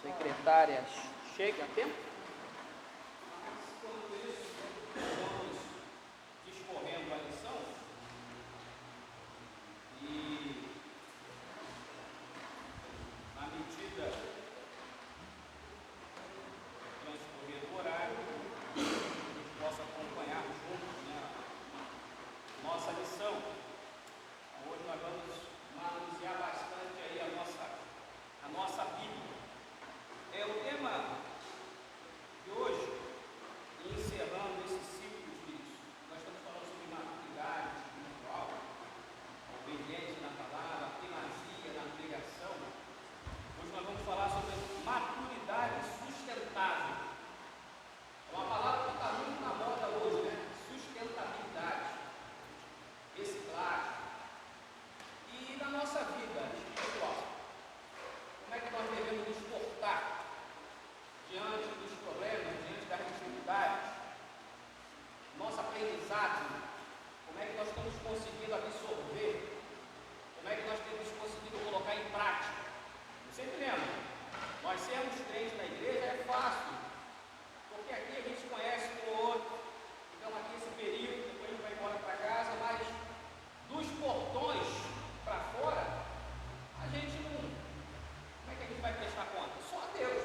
secretária chega a tempo? Enquanto isso, vamos discorrendo a lição e, na medida do transcorrer do horário, a gente possa acompanhar juntos, né, a nossa lição. Hoje nós vamos manusear bastante aí a nossa Bíblia. O tema de hoje, encerrando esse ciclo de nós estamos falando sobre maturidade espiritual, obediência na palavra, primazia na pregação. Hoje nós vamos falar sobre maturidade sustentável. É uma palavra que está muito na moda hoje, né? Sustentabilidade, reciclagem. E na nossa vida espiritual, como é que nós devemos nos portar diante dos problemas, diante das dificuldades? Nosso aprendizado, como é que nós estamos conseguindo absorver? Como é que nós temos conseguido colocar em prática? Você lembra? Nós sermos crentes na igreja é fácil, porque aqui a gente conhece um ou outro, ficamos aqui esse período, depois a gente vai embora para casa, mas dos portões para fora, a gente não. Como é que a gente vai prestar conta? Só a Deus.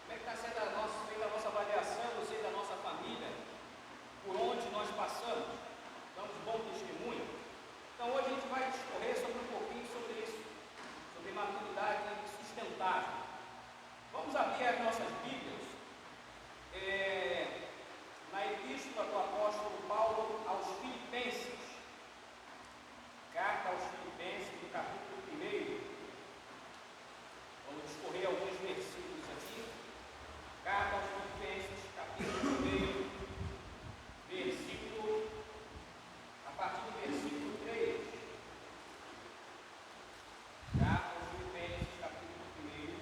Como é que está sendo feita a nossa avaliação, você e da nossa família, por onde nós passamos? Damos bom testemunho? Então hoje a gente vai discorrer sobre um pouquinho sobre isso, sobre maturidade sustentável. Vamos abrir as nossas Bíblias na epístola do apóstolo Paulo aos Filipenses, carta aos Filipenses, no capítulo 1. Vamos discorrer alguns versículos aqui. Carta aos Filipenses, capítulo 1, versículo, a partir do versículo 3. Carta aos Filipenses, capítulo 1,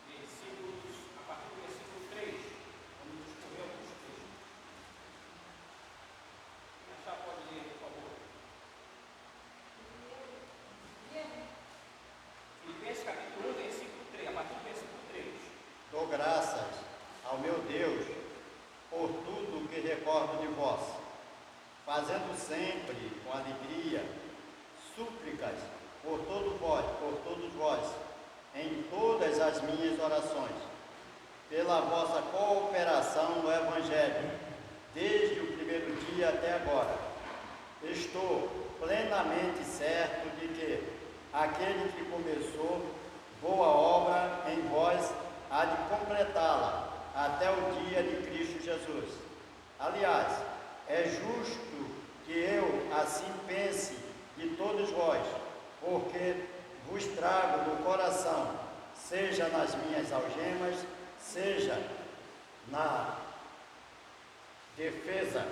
versículos, a partir do versículo 3. Vamos discorrer alguns textos. Quem achar pode ler, por favor. Filipenses capítulo 1, versículo 3, a partir do versículo 3. Dou graças ao meu Deus por tudo que recordo de vós, fazendo sempre com alegria súplicas por todos vós, em todas as minhas orações, pela vossa cooperação no Evangelho, desde o primeiro dia até agora. Estou plenamente certo de que aquele que começou boa obra em vós há de completá-la até o dia de Cristo Jesus. Aliás, é justo que eu assim pense de todos vós, porque vos trago no coração, seja nas minhas algemas, seja na defesa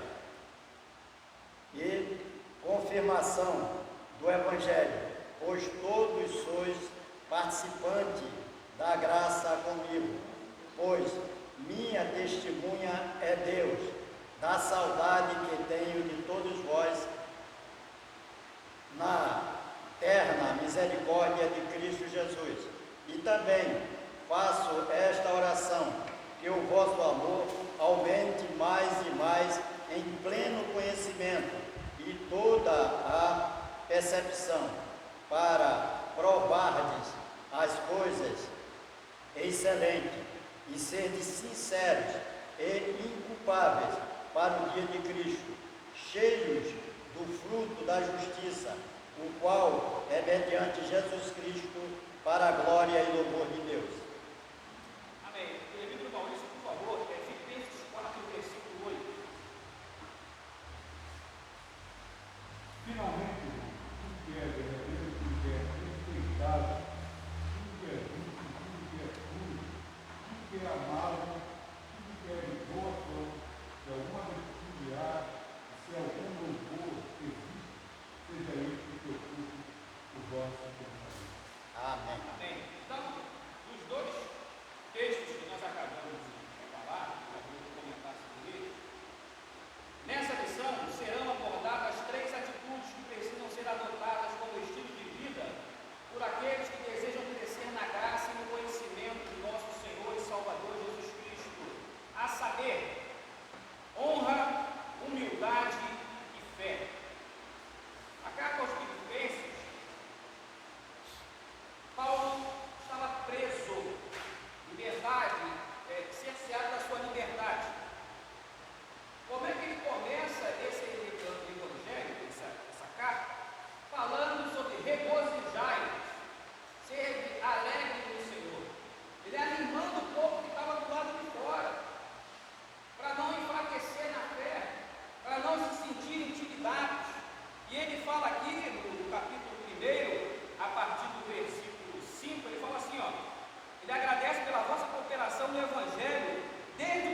e confirmação do Evangelho, pois todos sois participantes da graça comigo, pois minha testemunha é Deus, da saudade que tenho de todos vós, na eterna misericórdia de Cristo Jesus. E também faço esta oração, que o vosso amor aumente mais e mais em pleno conhecimento e toda a percepção, para provardes as coisas excelentes e serdes sinceros e inculpáveis para o dia de Cristo, cheios do fruto da justiça, o qual é mediante Jesus Cristo, para a glória e louvor de Deus. Amém. Livro do Maurício, por favor, Filipenses 4, versículo 8. Finalmente, tudo que é verdadeiro, tudo que é respeitável, tudo que é justo, tudo que é puro, tudo que é amável, tudo que é de boa fama, se alguma virtude há, se algum louvor existe, seja isso que ocupe o vosso pensamento. Amém. Amém. Então, os dois textos que nós acabamos beneficiado da sua liberdade. Como é que ele começa esse evangelho, essa carta, falando sobre regozijai-vos, ser alegre no Senhor. Ele animando o povo que estava do lado de fora, para não enfraquecer na fé, para não se sentir intimidados. E ele fala aqui no capítulo 1, a partir do versículo 5, ele fala assim, ó, ele agradece pela vossa cooperação no Evangelho, desde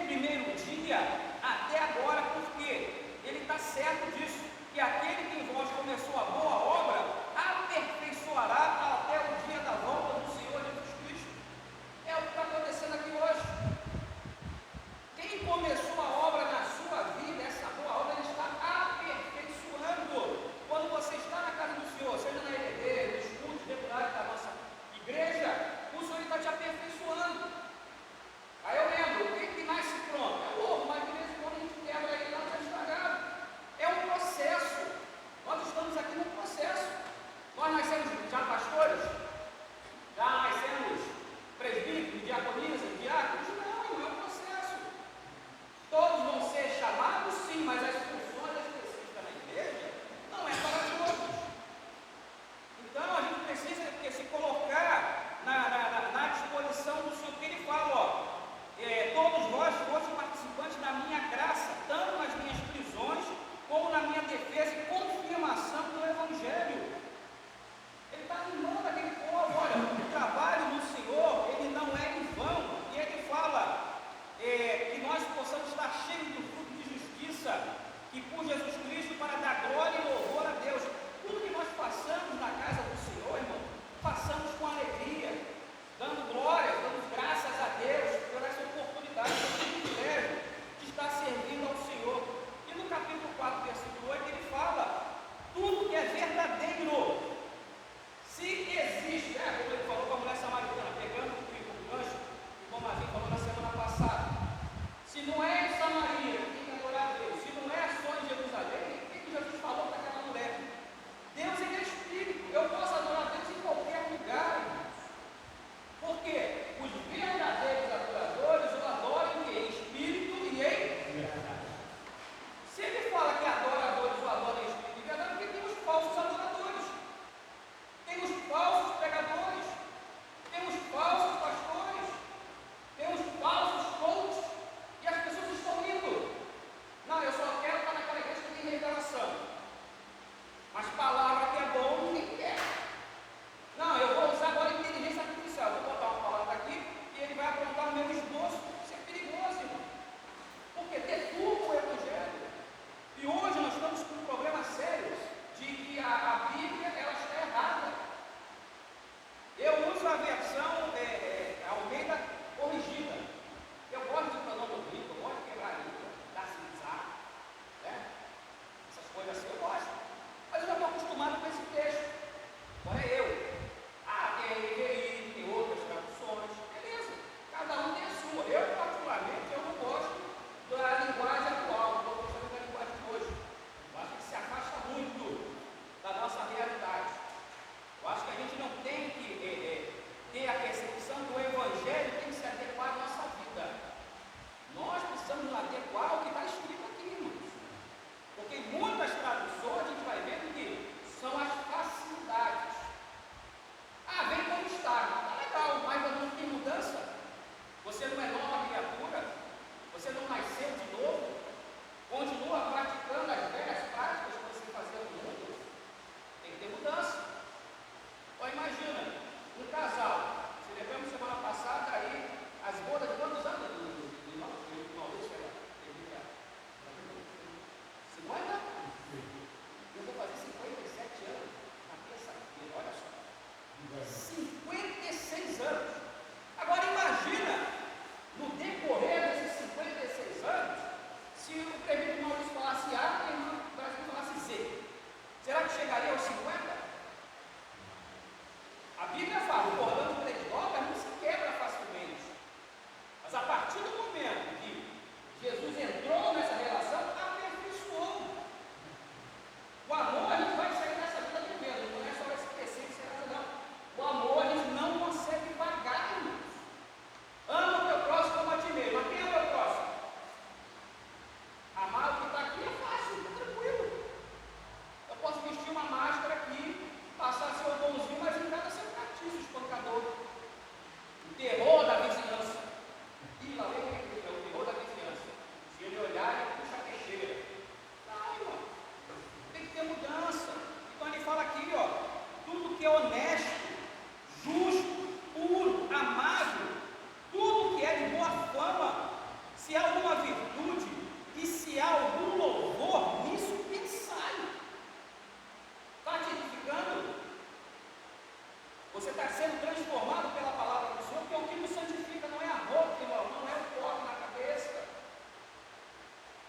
sendo transformado pela palavra do Senhor, porque o que nos santifica não é a roupa, irmão, não é o coque na cabeça.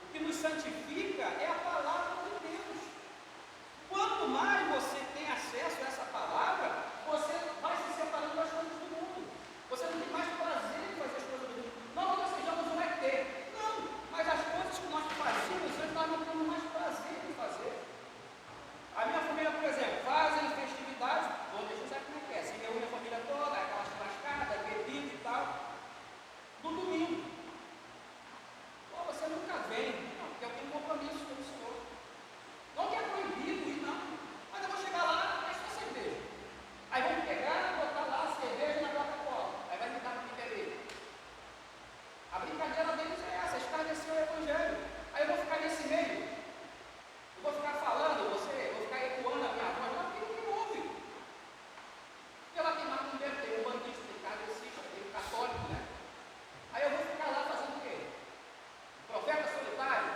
O que nos santifica é a palavra de Deus. Quanto mais você tem acesso a essa palavra, você vai se separando das coisas do mundo. Você não tem mais prazer em fazer as coisas do mundo. Não que nós sejamos um ET. Não, mas as coisas que nós fazíamos, nós não temos mais prazer em fazer. A minha família, por exemplo, fazem festividades, bom, deixa eu saber como é que é. Se reúne a família toda, aquelas churrascadas, bebida e tal. No domingo. Pô, você nunca vem. Não, porque eu tenho compromisso com o Senhor. Não que é proibido ir, não. Mas eu vou chegar lá, é só cerveja. Aí vamos pegar, botar lá a cerveja na Coca-Cola. Aí vai me dar para me beber. A brincadeira deles é essa, escarnecer o Evangelho. Aí eu vou ficar nesse meio. Eu vou ficar falando, eu vou ficar ecoando a minha voz, mas ninguém me ouve. Porque lá tem macumbeiro, tem um bandista, tem kardecista, tem um católico, né? Aí eu vou ficar lá fazendo o quê? O profeta solitário,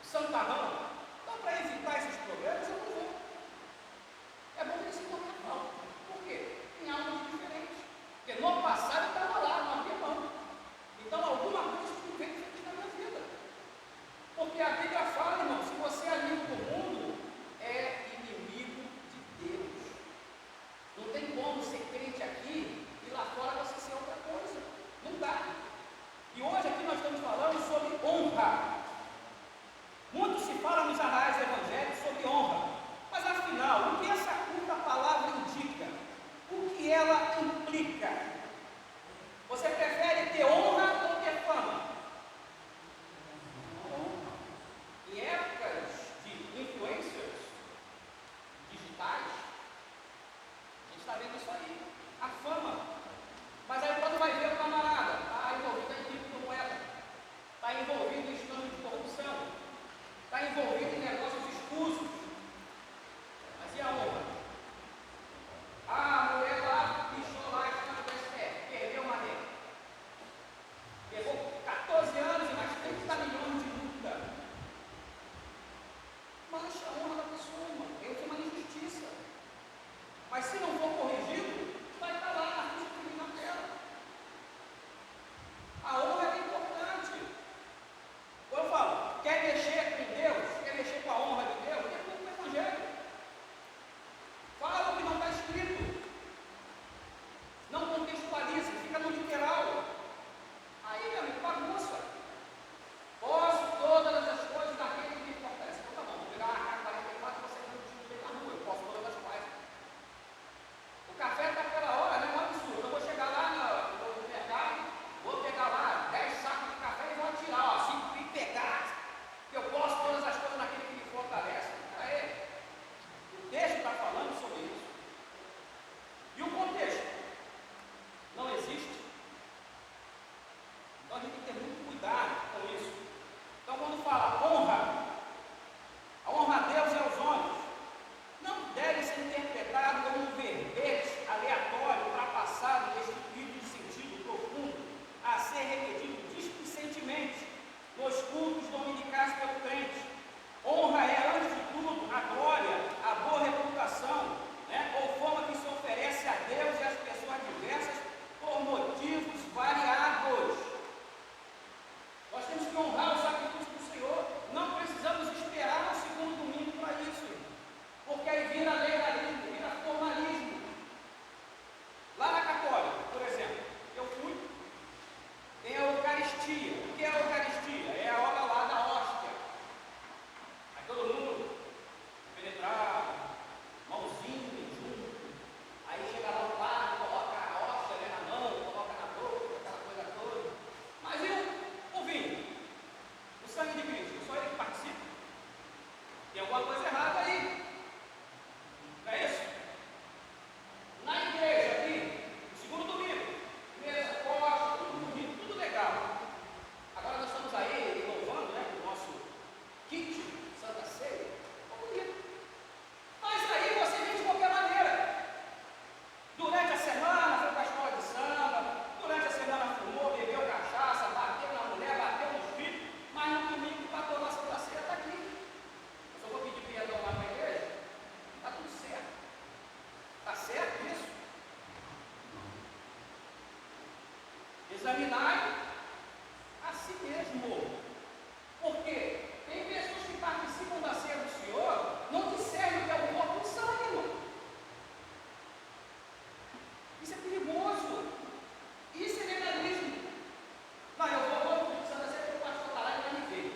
o santarrão. Então, para evitar esses problemas, eu não vou. É bom que eles se tornem mal. Por quê? Tem algo diferente. Porque no passado eu estava lá, não abria mão. Então, alguma coisa que vem diferente na minha vida. Porque a Bíblia fala, irmão, se você é amigo do mundo, é inimigo de Deus. Não tem como ser crente aqui e lá fora você ser outra coisa. Não dá. E hoje aqui nós estamos falando sobre honra. Muito se fala nos anais evangélicos sobre honra. Mas afinal, o que essa curta palavra indica? O que ela implica? Você prefere ter honra ou ter fama? Em épocas de influencers digitais, a gente está vendo isso aí, a fama. Mas aí quando vai ver o camarada, está envolvido em criptomoeda, está envolvido em escândalo de corrupção, está envolvido em negócios escusos. Mas e a honra? Ah, a mulher lá pichou lá a história da examinai a si mesmo. Por quê? Tem pessoas que participam da ceia do Senhor, não discernem o que é o corpo e o sangue, irmão. Isso é perigoso. Isso é legalismo. Não, eu vou no Espírito Santo da ceia porque o pastor está lá e vai me ver.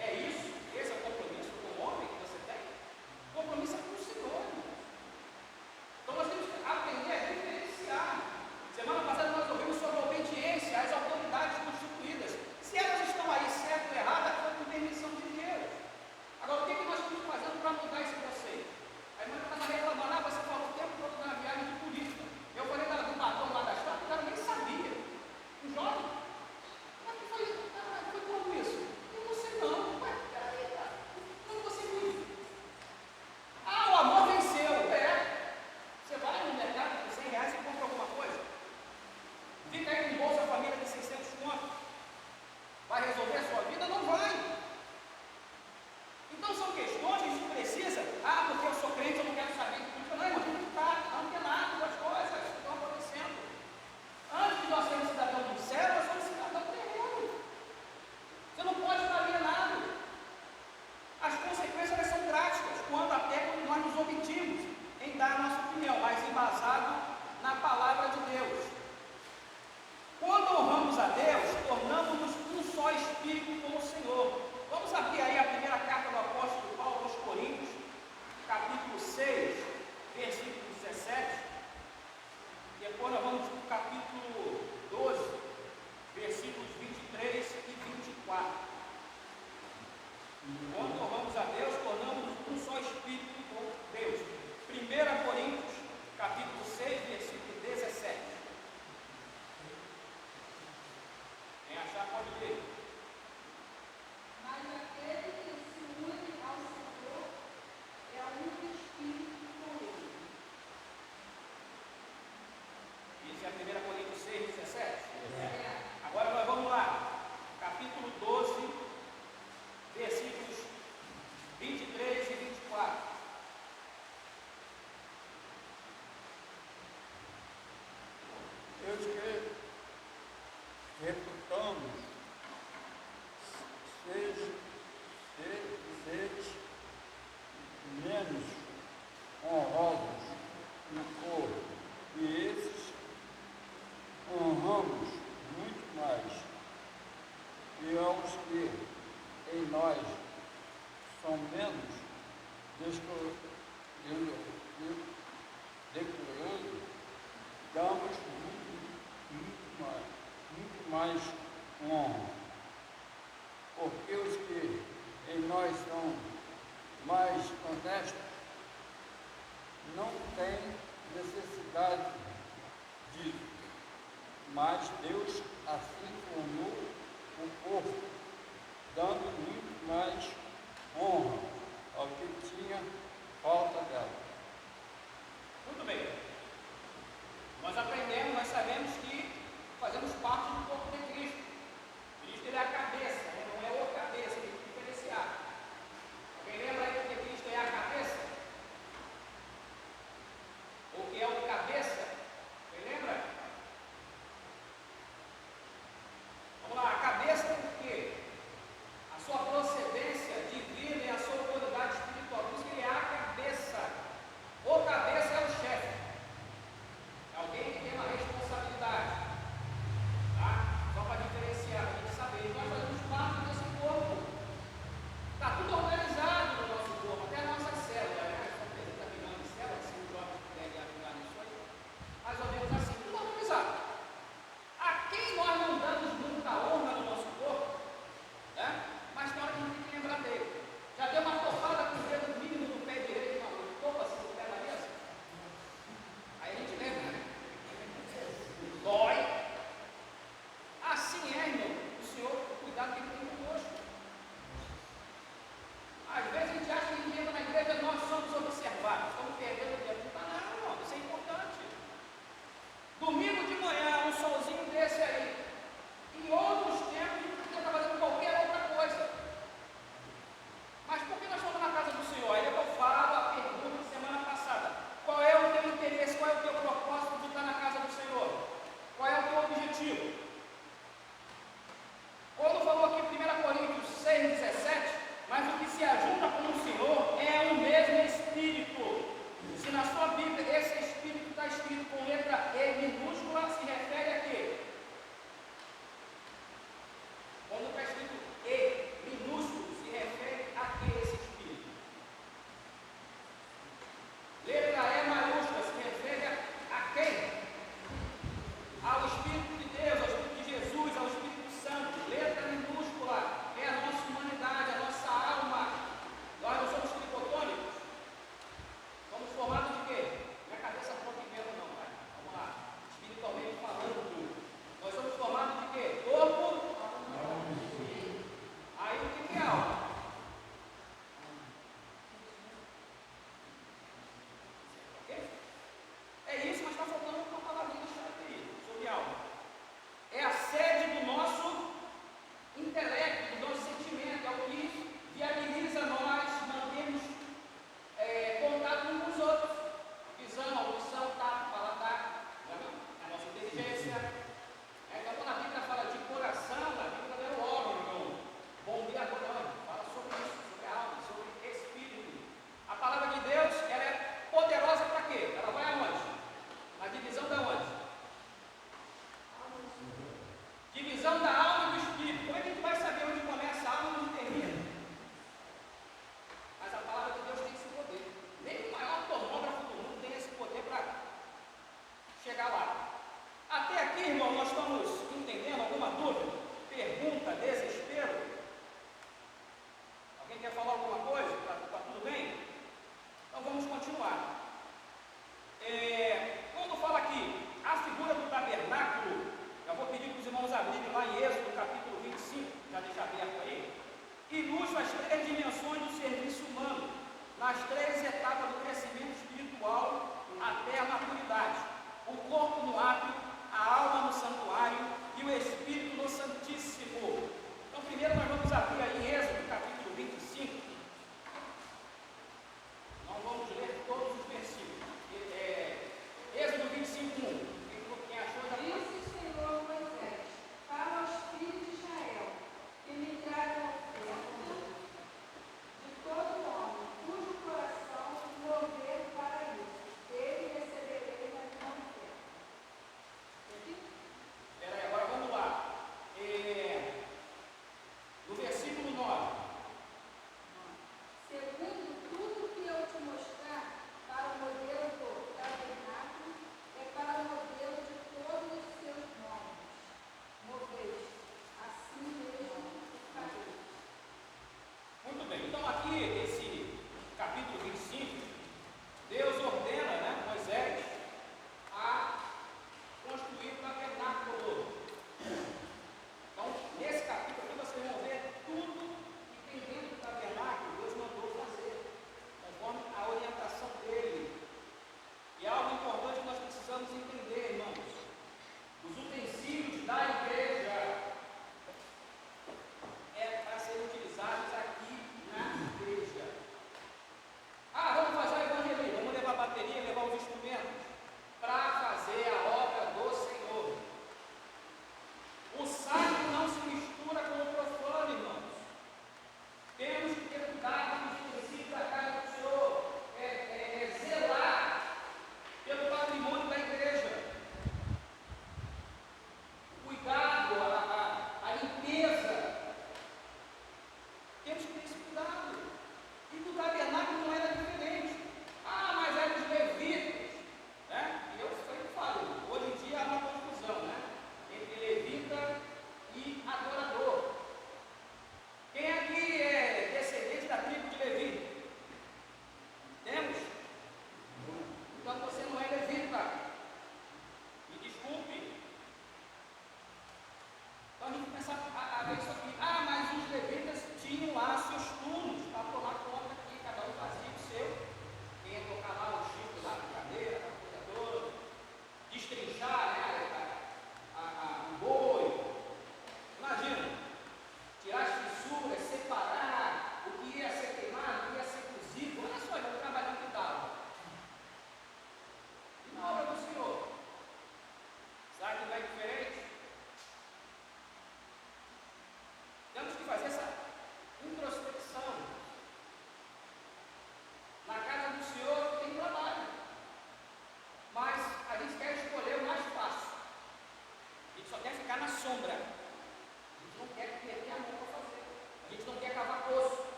É isso? Esse é o compromisso com o homem que você tem? O compromisso é com o Senhor, irmão. Então nós temos que aprender a diferenciar. Semana passada nós ouvimos sobre a obediência às autoridades constituídas. Se elas estão aí certo ou errado, foi com permissão de Deus. Agora, o que nós estamos fazendo para mudar esse conceito? A irmã estava reclamando, você falou o tempo todo na viagem de política. Eu falei do batom lá da história, o cara nem sabia. O jovem, como é que foi como isso? Eu não sei não. Ué, peraí, cara. Como você vive? O amor venceu. Você vai no mercado com 100 reais e compra alguma coisa? Fica aí com bolsa família de 600 contos. Vai resolver a sua vida? Não vai. Então são questões que a gente precisa. Porque eu sou crente, eu não quero saber de política. Não, irmão, tem que estar antenado com as coisas que estão acontecendo. Antes de nós sermos cidadãos do céu, nós somos cidadãos do terreno. Você não pode estar alienado. As consequências elas são práticas, quando nós nos omitimos em dar a nossa opinião, mas embasado na palavra de Deus. Quando honramos a Deus, tornamos-nos um só espírito com o Senhor. Vamos abrir aí a primeira carta do apóstolo Paulo aos Coríntios, capítulo 6, versículo 17. Depois nós vamos para o capítulo 12, versículos 23 e 24. Quando honramos a Deus, tornamos-nos um só espírito com Deus. 1 Coríntios, capítulo 6, versículo 17. Quem achar pode ler. Mas aquele que se une ao Senhor é um espírito com ele. Isso é 1 Coríntios 6, 17. Agora nós vamos lá. Capítulo 12, versículos 23 e 24. Deus que reputamos seja menos honrosos no corpo, e esses honramos muito mais, e aos que em nós são menos decorando, damos muito mais honra, porque os que em nós são mais honestos não têm necessidade disso, mas Deus assim formou o corpo, dando muito mais honra ao que tinha falta dela. Muito bem. Nós aprendemos, nós sabemos que fazemos parte do corpo de Cristo. Cristo ele é a cabeça, não é o cabeça, tem que diferenciar. Alguém lembra aí que Cristo é a cabeça? Ou que é o cabeça? Alguém lembra? Vamos lá, a cabeça por quê? A sua aqui, irmão, nós estamos entendendo alguma dúvida? Pergunta, desespero? Alguém quer falar alguma coisa? Está tudo bem? Então vamos continuar. Quando fala aqui, a figura do tabernáculo, eu vou pedir para os irmãos abrirem lá em Êxodo, capítulo 25, já deixa aberto aí, ilustra as 3 dimensões do serviço humano, nas 3 etapas do crescimento espiritual até a maturidade: o corpo no átrio, a alma no santuário e o espírito no santíssimo. Então primeiro nós vamos abrir aí em Êxodo, capítulo 25. Não vamos ler todos os versículos. Êxodo 25, 1. Quem achou já pode. Disse o Senhor a Moisés: fala aos filhos de Israel que me tragam oferta de todo homem cujo coração mover para isso. Dele receberei a minha oferta. Espera aí, agora vamos lá. No versículo 9. Segundo tudo que eu te mostrar, para o modelo do tabernáculo, é para o modelo de todos os seus móveis. Assim mesmo farei. Muito bem, então aqui, esse capítulo 25, Deus ordena, né, Moisés a construir o tabernáculo. Então, nesse capítulo aqui vocês vão ver tudo que tem dentro do tabernáculo, Deus mandou fazer, conforme a orientação dele. E algo importante que nós precisamos entender, irmãos: os utensílios da igreja para serem utilizados aqui na igreja. Vamos fazer o evangelismo, vamos levar a bateria, levar os instrumentos para fazer a obra do Senhor. O sacro não se mistura com o profano, irmãos. Temos que ter cuidado com os princípios da casa do Senhor, zelar pelo patrimônio da igreja.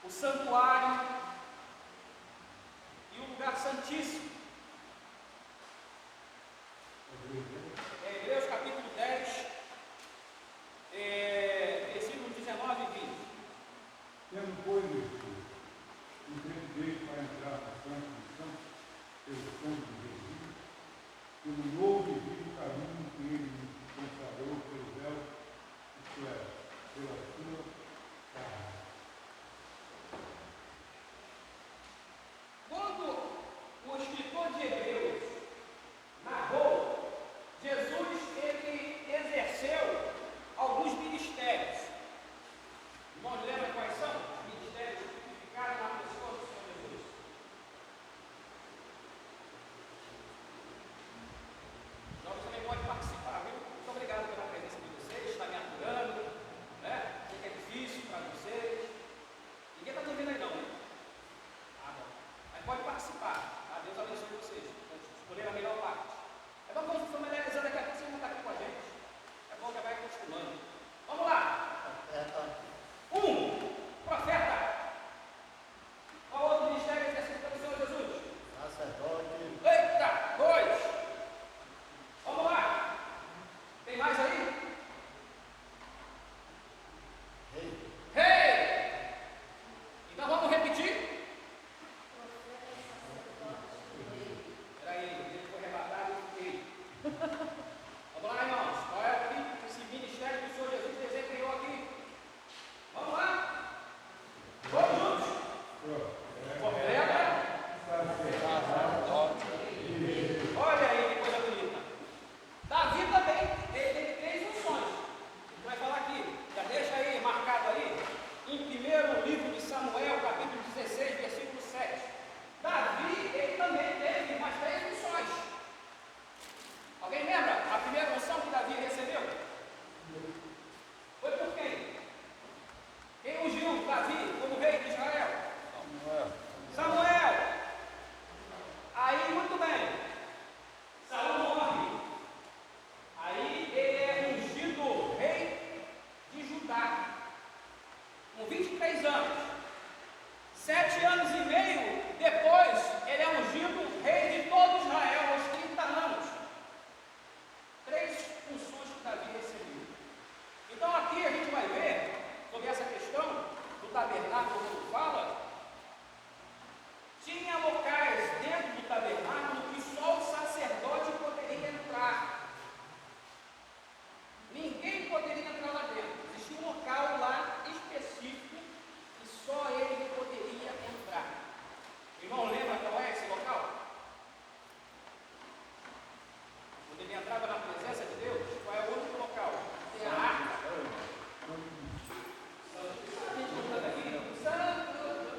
o santuário e o lugar santíssimo. Hebreus capítulo 10, versículos 19 e 20. Tendo, pois, um presidente para entrar na Santa Missão, pelo sangue de Jesus, pelo novo e vivo caminho que ele nos consagrou pelo véu, isto é, pela sua carne. Quando o escritor de Hebreus narrou, Jesus ele exerceu alguns ministérios. Irmãos, lembram quais são os ministérios que ficaram na pessoa do Senhor Jesus? Então você também pode participar, viu? Muito obrigado pela presença de vocês, está me aturando, né? Sei que é difícil para vocês. Ninguém está dormindo aí não, hein? Ah, bom. Mas pode participar, tá? Deus abençoe vocês. Escolher a melhor parte. É bom que vamos familiarizando daqui a pouco, vocês vão estar aqui com a gente. É bom que vai acostumando. Vamos lá! Profeta. Qual outro ministério exercido pelo Senhor Jesus? Sacerdote. Eita, 2. Vamos lá. Tem mais aí? Rei. Então vamos repetir? Espera aí, ele foi arrebatado e rei. Vamos lá, irmãos. Qual é esse ministério que o Senhor Jesus desempenhou aqui? Vamos lá? Vamos juntos? Profeta. Olha aí que coisa bonita. Davi também teve 3 funções. A gente vai falar aqui. Já deixa aí marcado aí. Em 1º livro de Samuel, capítulo 16, versículo 7. Davi, ele também teve mais 3 funções. Alguém lembra a primeira unção que Davi recebeu? Foi por quem? Quem ungiu Davi como rei de Israel? Samuel. Aí, muito bem. Saul morre. Aí ele é ungido rei de Judá. Com 23 anos. 7 anos e meio depois, ele é ungido rei de todo Israel, aos 30 anos. 3 funções que Davi recebeu. Então aqui a gente vai ver sobre essa questão do tabernáculo que fala. Tinha locais dentro do tabernáculo que só o sacerdote poderia entrar. Ninguém poderia entrar lá dentro. Existia um local lá específico que só ele poderia entrar. Irmão, lembra qual é esse local? Quando ele entrava na presença de Deus, qual é o outro local? Tem a arca. Santo.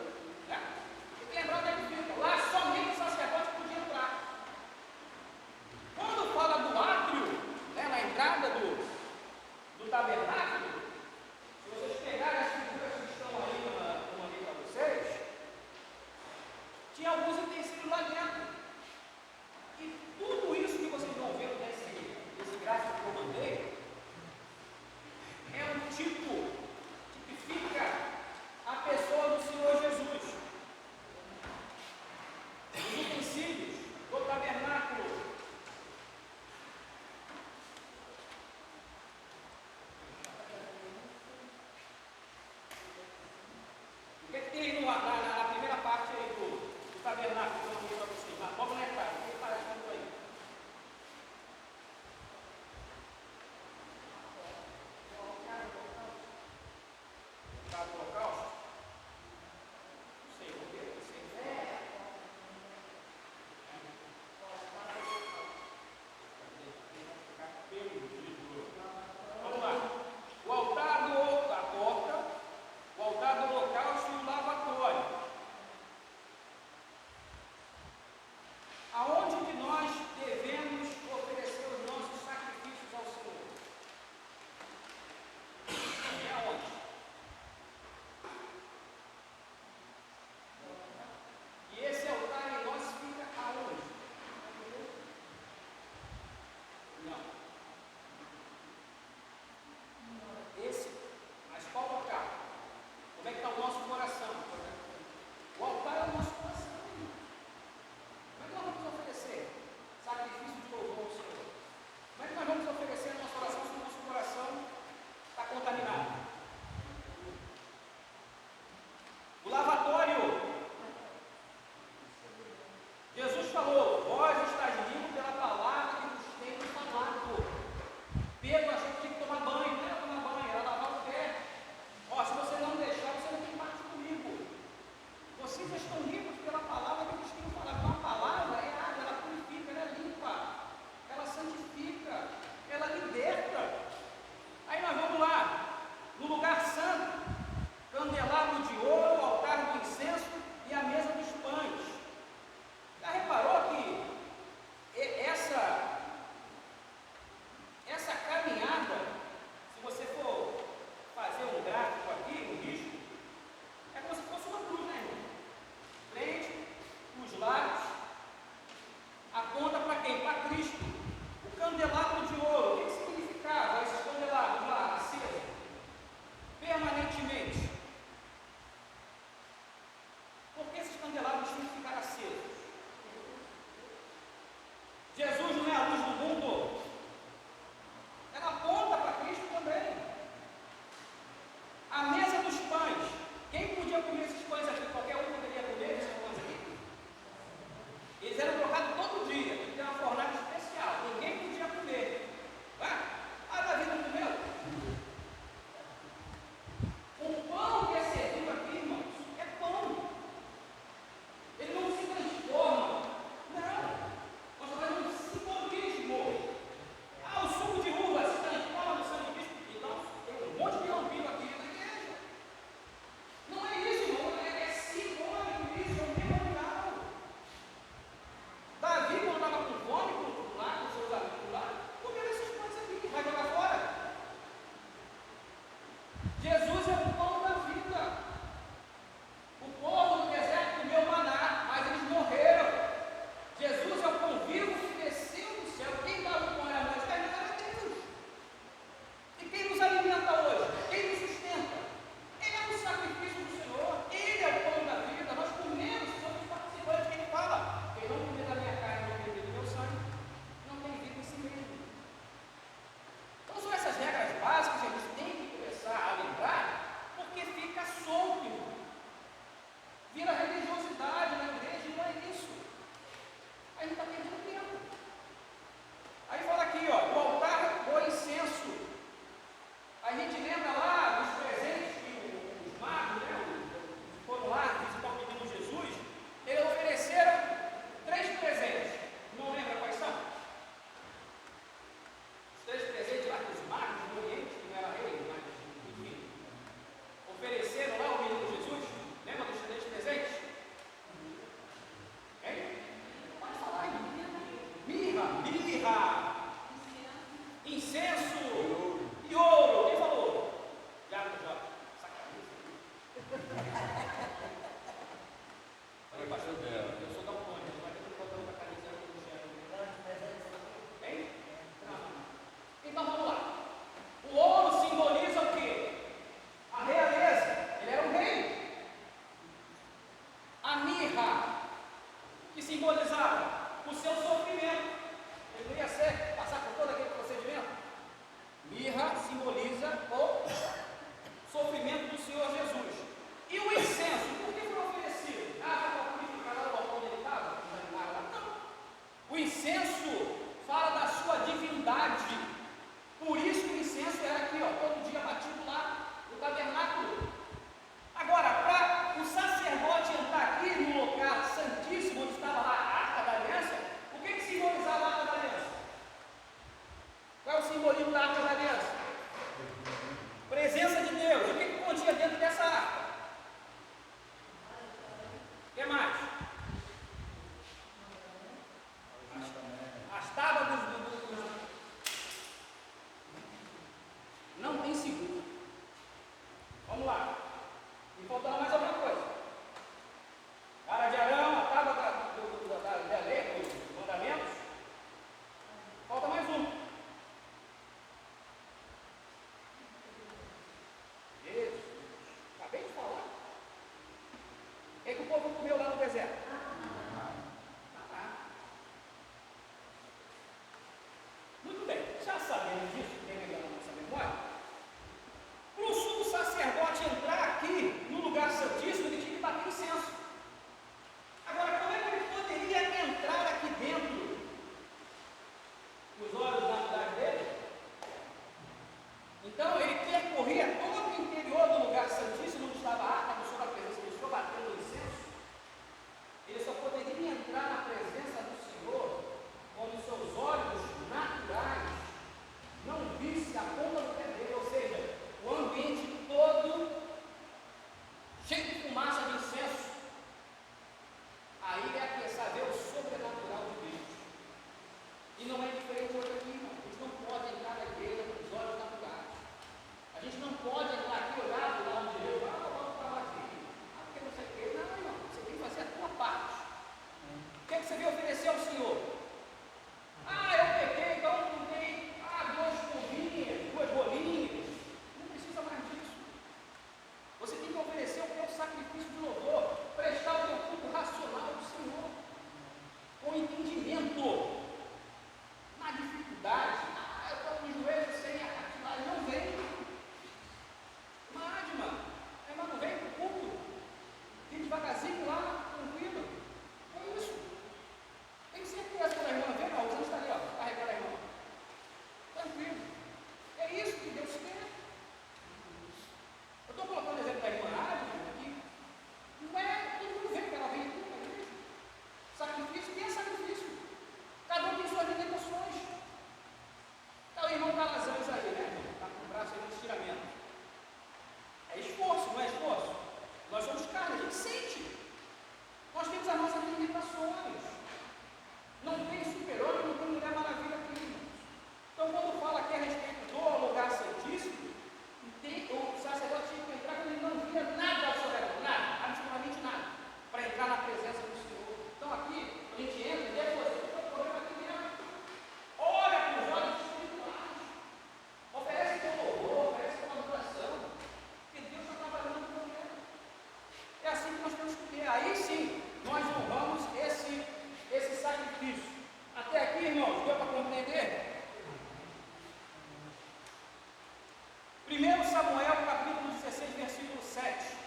16, versículo 7.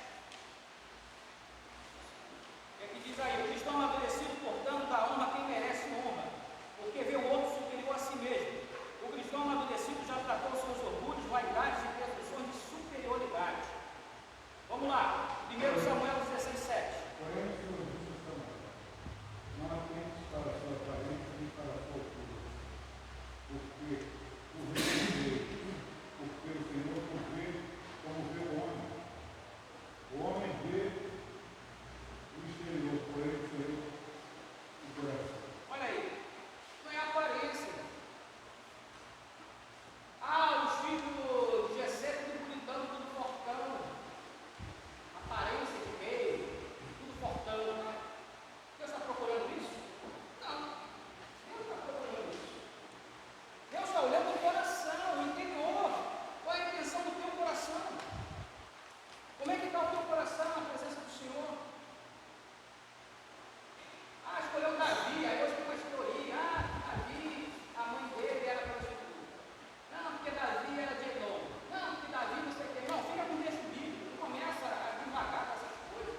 É que diz aí: o cristão amadurecido, portanto, dá honra a quem merece honra, porque vê o outro superior a si mesmo. O cristão amadurecido já tratou seus orgulhos, vaidades e presunções de superioridade. Vamos lá, 1 Samuel 16, 7. Porém, o Senhor disse a Samuel: não atentes para a sua aparência nem para a sua altura, porque o Senhor o vê como vê o homem. O homem vê o exterior, porém o Senhor o coração. Olha aí, não é a aparência. Ah, os filhos de Jessé, tudo bonitão, tudo fortão. Aparência de meio, tudo fortão, né? Deus está procurando isso? Não, Deus está procurando isso. Deus está olhando o coração, o interior. Qual é a intenção do teu coração? Como é que está o teu coração na presença do Senhor? Ah, escolheu Davi, aí hoje tem uma historinha. Ah, Davi, a mãe dele era prostituta. Não, porque Davi era de Edom. Não, porque Davi não sei o que. Não, fica com o texto bíblico, não começa a devagar com essas coisas.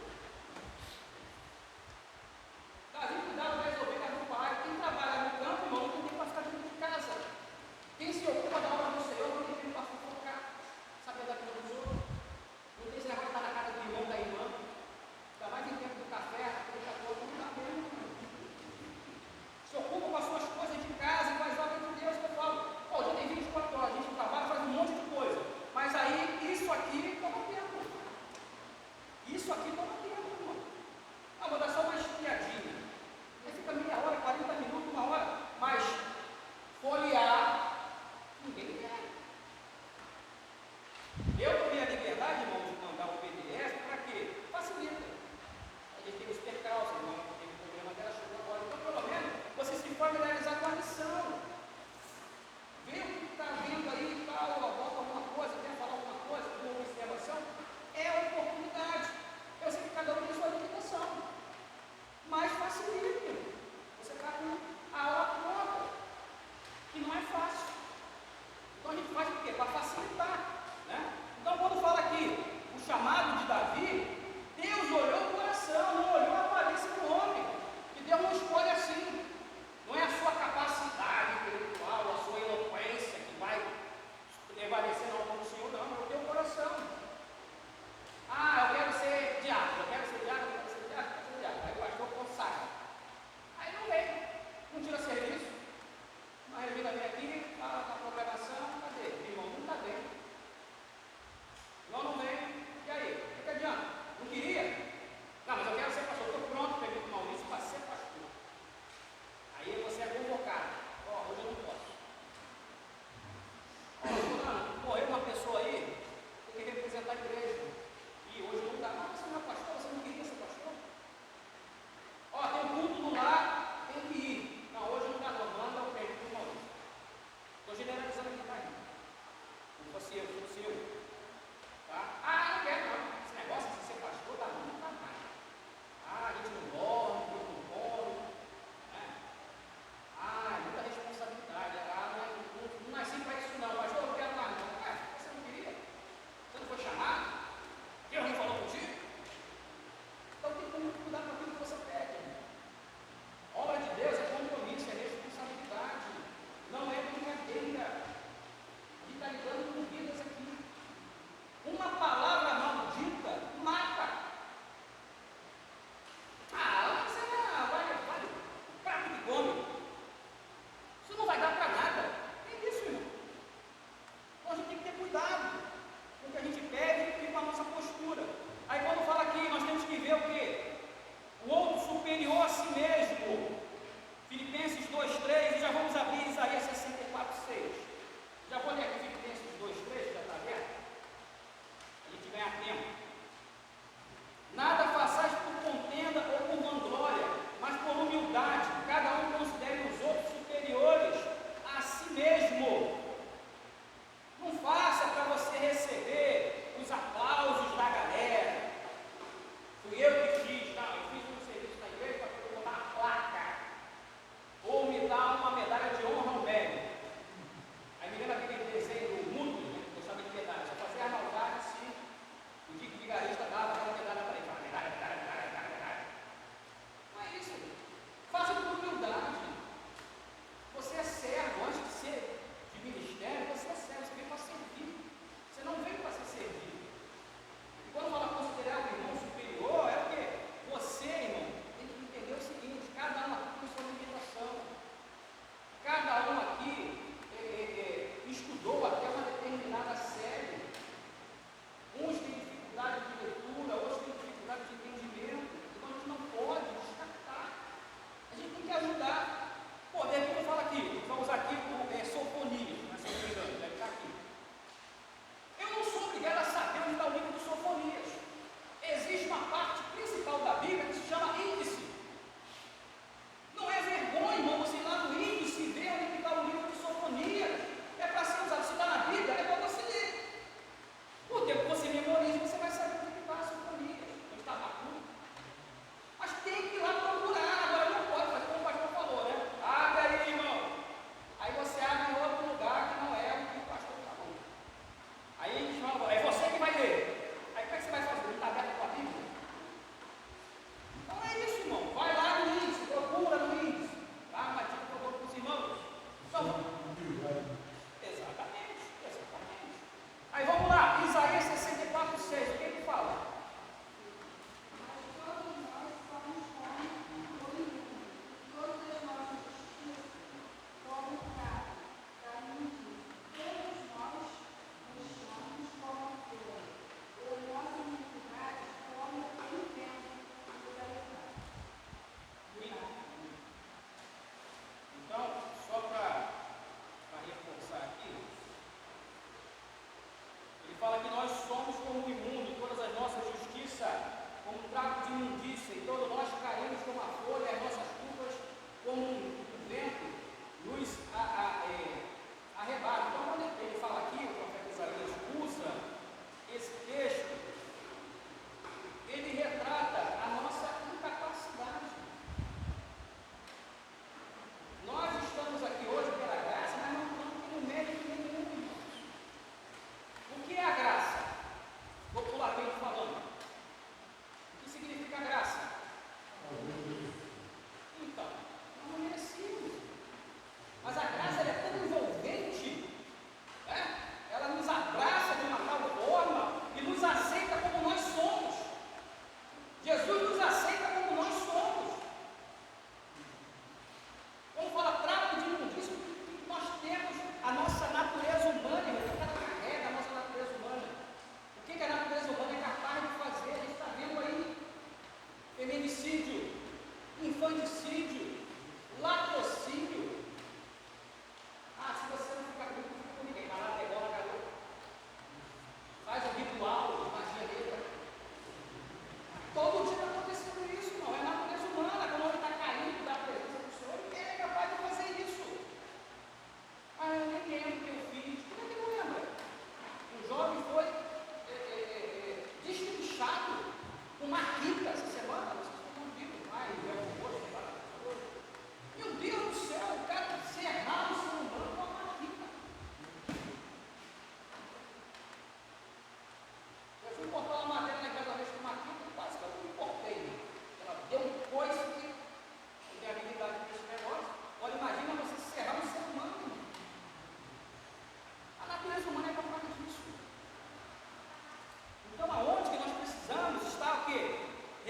Davi cuidava das ovelhas do pai. Quem trabalha no campo, irmão, não tem tempo para ficar dentro de casa. Quem se ocupa da obra do Senhor não tem tempo para fofocar, saber da vida dos outros. Não tem esse negócio de estar na casa do irmão, da irmã. Ainda mais em tempo do café, daqui a pouco não dá mesmo. Se ocupa com as suas coisas de casa e com as obras de Deus, que eu falo. Ó, o dia tem 24 horas, a gente trabalha, faz um monte de coisa. Mas aí, isso aqui toma tempo. Isso aqui toma tempo, irmão. Ah, vou dar só uma espiadinha. Aí fica meia hora, 40 minutos, uma hora. Mas folhear, ninguém quer. Eu tomei a liberdade, irmão, de mandar o PDF, para quê? Facilita. A gente tem os percalços, irmão, não tem problema dela, chegou agora. Então, pelo menos, você se familiarizar com a missão. Vê o que está vendo aí e tal, bota alguma coisa, quer falar alguma coisa, uma observação. É a oportunidade. Eu sempre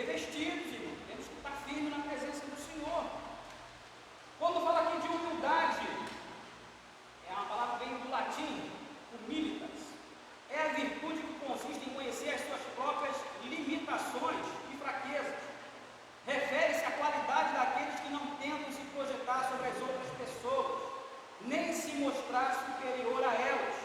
revestidos, irmão. Temos que estar firmes na presença do Senhor. Quando fala aqui de humildade, é uma palavra que vem do latim, humilitas. É a virtude que consiste em conhecer as suas próprias limitações e fraquezas. Refere-se à qualidade daqueles que não tentam se projetar sobre as outras pessoas, nem se mostrar superior a elas.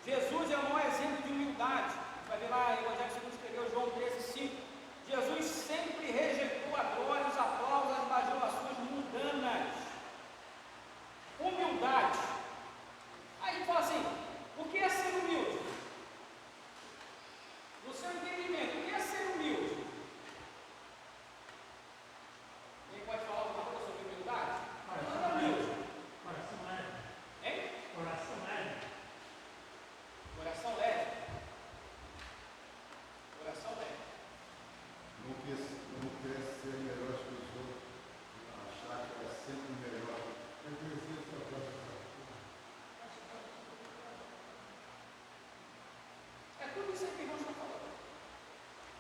Jesus é o maior exemplo de humildade. Vai ver lá em Evangelho segundo escreveu João 13:5. Jesus sempre rejeitou a glória, os aplausos, as bajulações mundanas. Humildade. Aí fala assim, o que é ser humilde? No seu entendimento, o que é ser humilde? Quem pode falar alguma coisa sobre humildade? Manda humilde. Coração leve. Hein? Coração leve. Coração leve. Coração leve. Não quer ser melhor que os outros, achar que é sempre melhor. É conhecer a sua própria. É tudo isso aí que nós estamos falando.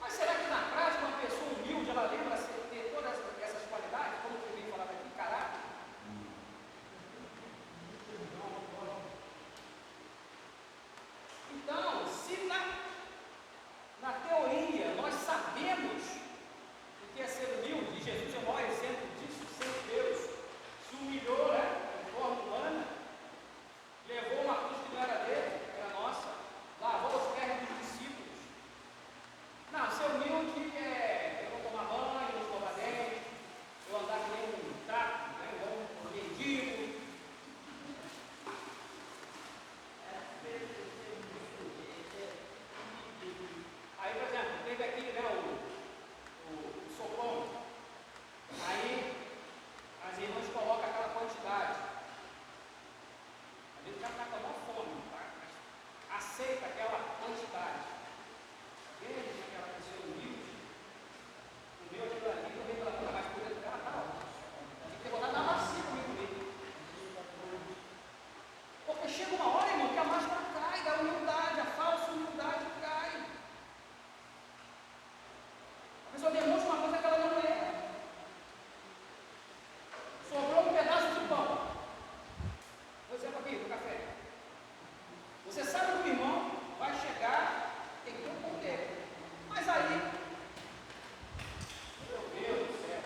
Mas será que na prática uma pessoa humilde, ela lembra ter todas essas qualidades, como que vem falar aqui, caráter? Então, se na teoria nós sabemos o que é ser humilde, e Jesus é o maior exemplo disso, sem Deus, se humilhou, de forma humana, levou uma cruz que não era dele, era nossa, lavou os pés dos discípulos. Não, ser humilde é eu não tomar banho, não escovar dente, eu andar que nem um taco, igual um mendigo. Aí, por exemplo, teve aqui o sopão. Aí as irmãs colocam aquela quantidade. Às vezes o cara está com a maior fome, tá? Mas aceita aquela quantidade. Veja aquela pessoa humilde. O meu aquilo ali, eu vejo ela toda mais por dentro dela, tá? Tem que ter botado na macia comigo. Porque chega uma hora, irmão, que a máscara cai da humildade, a falsa humildade cai. A pessoa demonstra uma coisa que ela não é. Sobrou um pedaço de pão. Vou dizer aqui do café. Você sabe que o irmão vai chegar, tem que ter um pão dele. Mas aí, meu Deus do céu,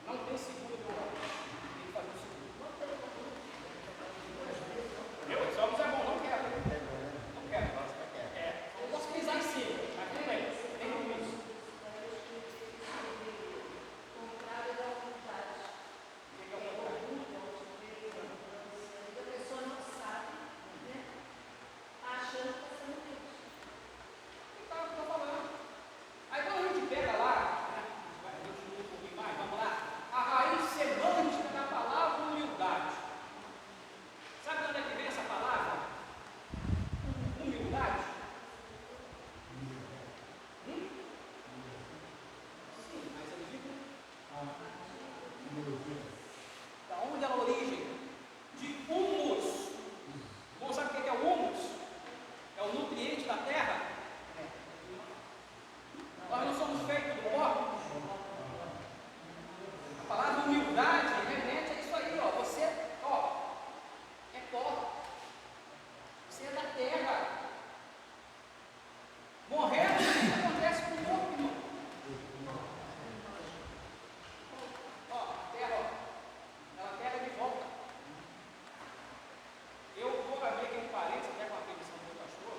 não tem seguro do homem. Tem que fazer o seguro. Meu, só é bom, não quero. Não quero. Eu posso pisar em cima, mas tudo bem. Tem isso. Contrário da vontade. O que é uma vontade? A pessoa não sabe, né? Achando que está sendo humilde. Estou falando. Aí quando a gente pega lá, né, vai continuar um pouquinho mais, vamos lá. A raiz semântica da palavra humildade. Sabe de onde é que vem essa palavra? Humildade? Sim, mas eu digo da onde é a origem? De humus. Bom, sabe o que é o humus? É o nutriente da terra. Nós não somos feitos do pó. A palavra humildade remete a isso aí, ó. Você, é pó. Você é da terra. Morrendo, o que acontece com o corpo, irmão? A terra, ela pega de volta. Eu vou abrir aqui um parênteses, até com a permissão do meu pastor.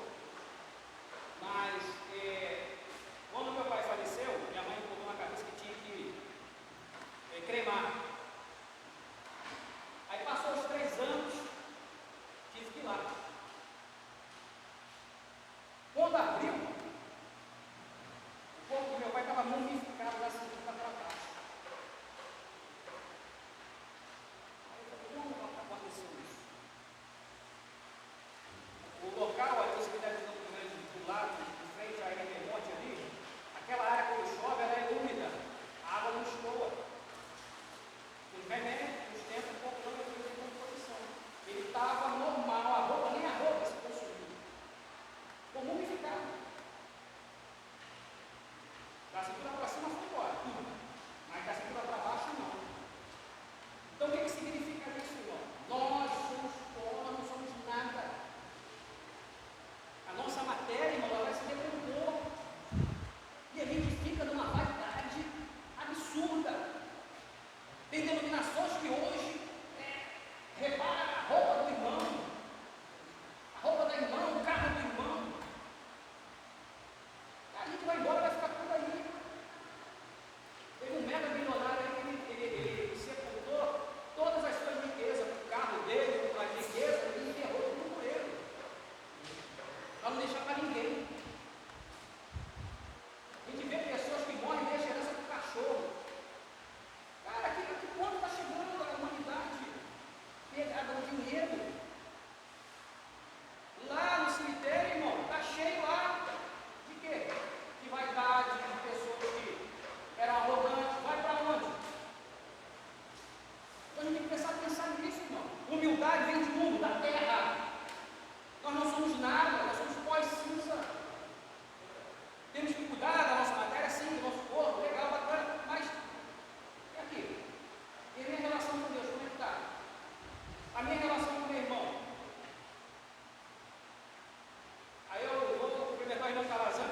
irmã Calazan?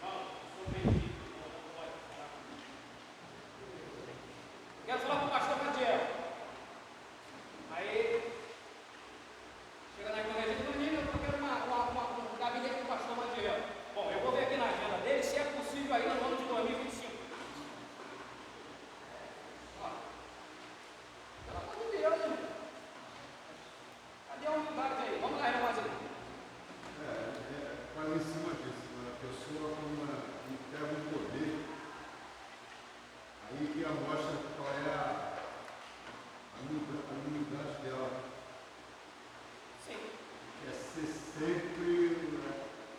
Não, sou bem-vindo, não pode falar comigo. Quero falar com o pastor Cadiel. Aí, chega na irmã Regina, eu quero um gabinete do pastor Madiel. Bom, eu vou ver aqui na agenda dele se é possível aí no ano de 2025. Ó, pelo amor de Deus, irmão. Cadê a humildade aí? Vamos lá, irmã Regina. Quase em cima disso, né? A pessoa pega um poder, aí que mostra qual é a humildade dela. Sim. Quer ser sempre,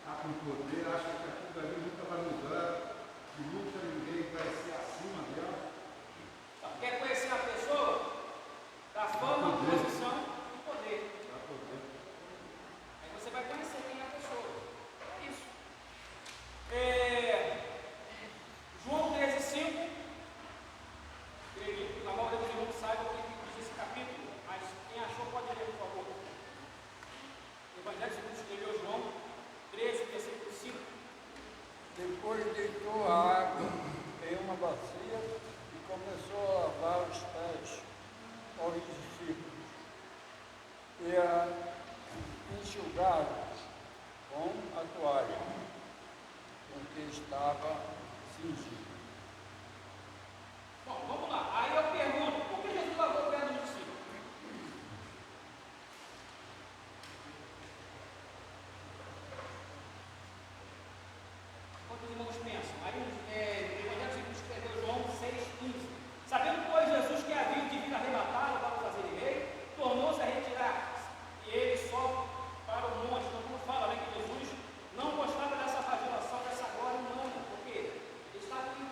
tá com poder, acha que aquilo ali nunca vai mudar, que nunca ninguém vai ser acima dela. Então, quer conhecer a pessoa? Da forma, posição e poder. Pra poder. Aí você vai conhecer quem é a pessoa. É isso. João 13,5. Acredito que a maioria dos irmãos saibam o que diz esse capítulo, mas quem achou pode ler, por favor. O Evangelho segundo escreveu João 13, versículo 5. Depois deitou a água em uma bacia e começou a lavar os pés aos discípulos e a enxugá-los com a toalha com que estava cingido. Bom, vamos lá. Aí eu pergunto, por que Jesus lavou o pé dos discípulos? Quantos irmãos pensam? Aí o Evangelho segundo escreveu João 6,15. Sabendo, pois, Jesus que havia de vir arrebatá-lo para o fazer rei, tornou-se a retirar, e ele só para o monte. Então, como fala, né, que Jesus não gostava dessa revelação, dessa glória humana, porque ele estava em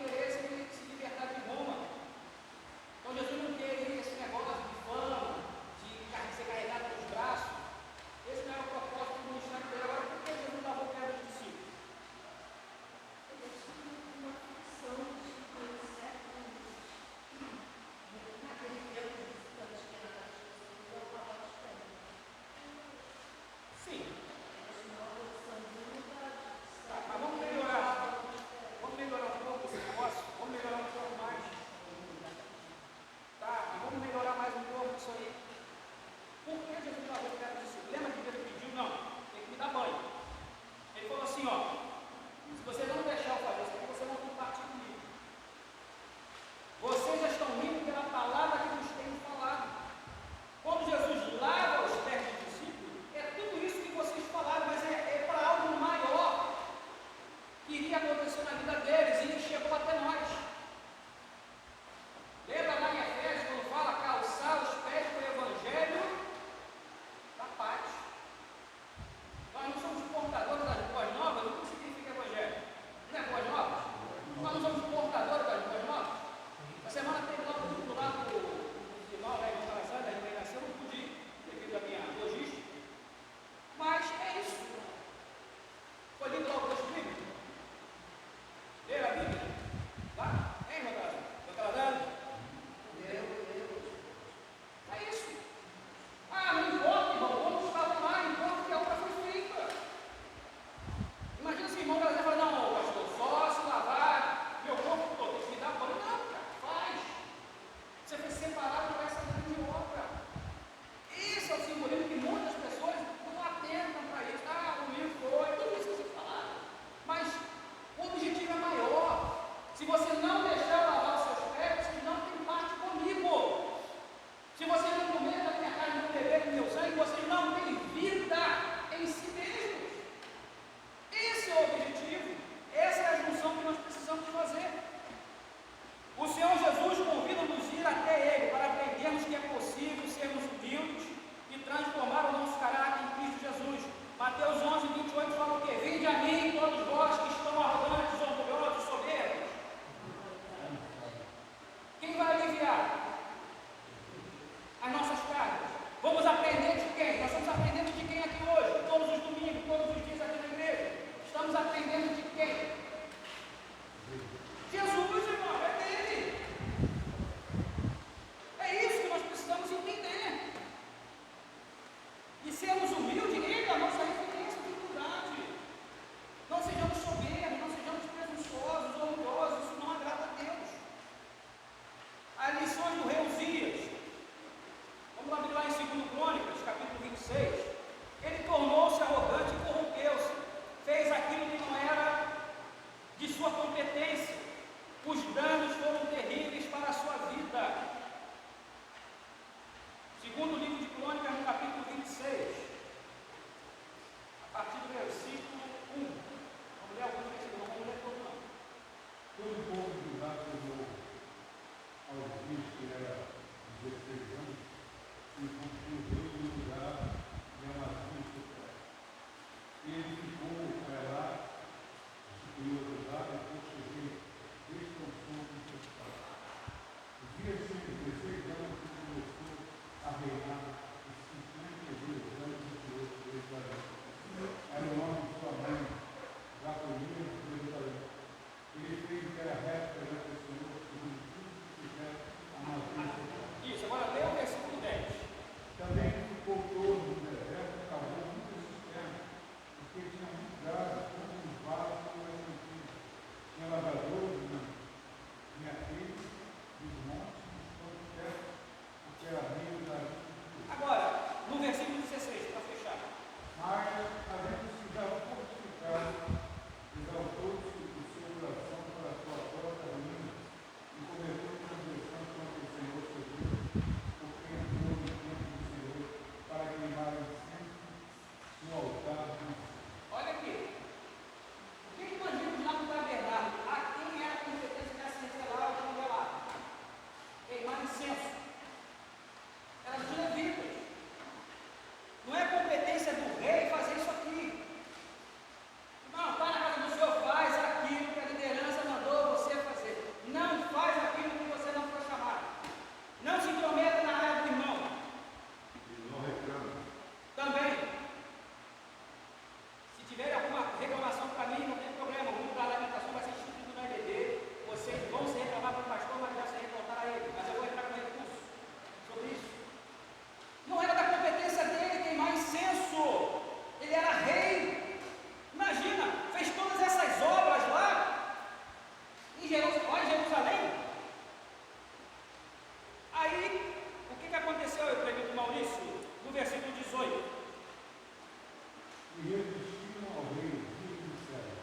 e resistiram ao rei, e disseram: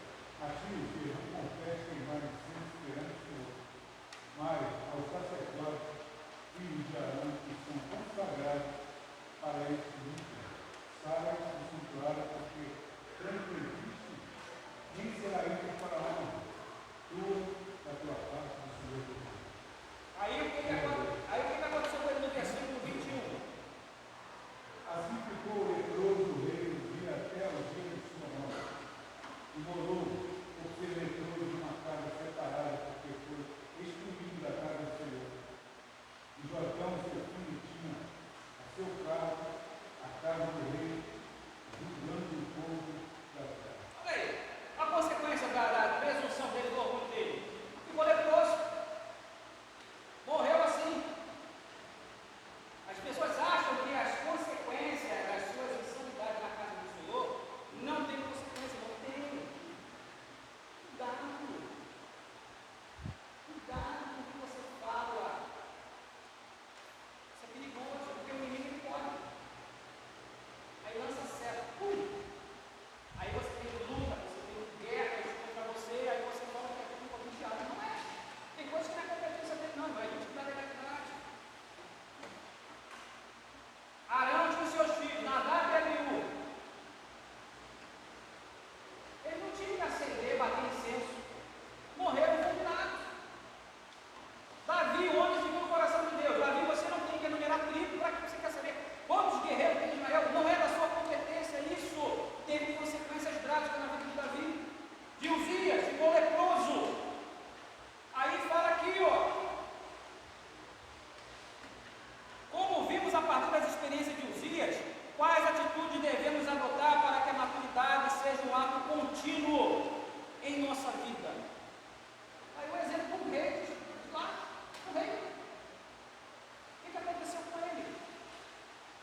a ti que não confessa em maledicência perante o Senhor, mas aos sacerdotes, filhos de Arão, que são consagrados para esse ministério, saia do santuário, porque transgrediste, nem será isso para honra tua, da tua parte do Senhor Deus. Aí o que aconteceu com ele no versículo 21? Assim ficou o leproso do rei do dia até o dia de sua morte, e morou por ser leproso de uma casa separada, porque foi excluído da casa do Senhor. E Jotão, seu filho, tinha a seu cargo a casa do rei, julgando o povo da terra. Olha aí, a consequência da presunção dele, do orgulho dele, ficou leproso, morreu assim. As pessoas acham que as consequências das suas insanidades na casa do Senhor não tem consequência, não tem. Cuidado. Cuidado com o que você fala. Isso é perigoso, porque o inimigo ele pode. Aí lança certo. Aí você tem luta, você tem guerras contra você, aí você fala que é culpa do diabo. Não é. Tem coisas que não é competência dele, não. Vai gente da legalidade. Arão tinha os seus filhos, Nadab e Abiú. Eles não tinham que acender, bater incenso. Morreram fulminados. Davi, o homem segundo o coração de Deus. Davi, você não tem que enumerar tribo. Para que você quer saber quantos guerreiros tem Israel? Não é da sua competência. Isso teve consequências drásticas na vida de Davi. De Uzias, ficou leproso. Aí fala aqui, ó. Como vimos a partir das experiências de Uzias, quais atitudes devemos adotar para que a maturidade seja um ato contínuo em nossa vida? Aí o exemplo do rei, lá, o rei. O que aconteceu com ele?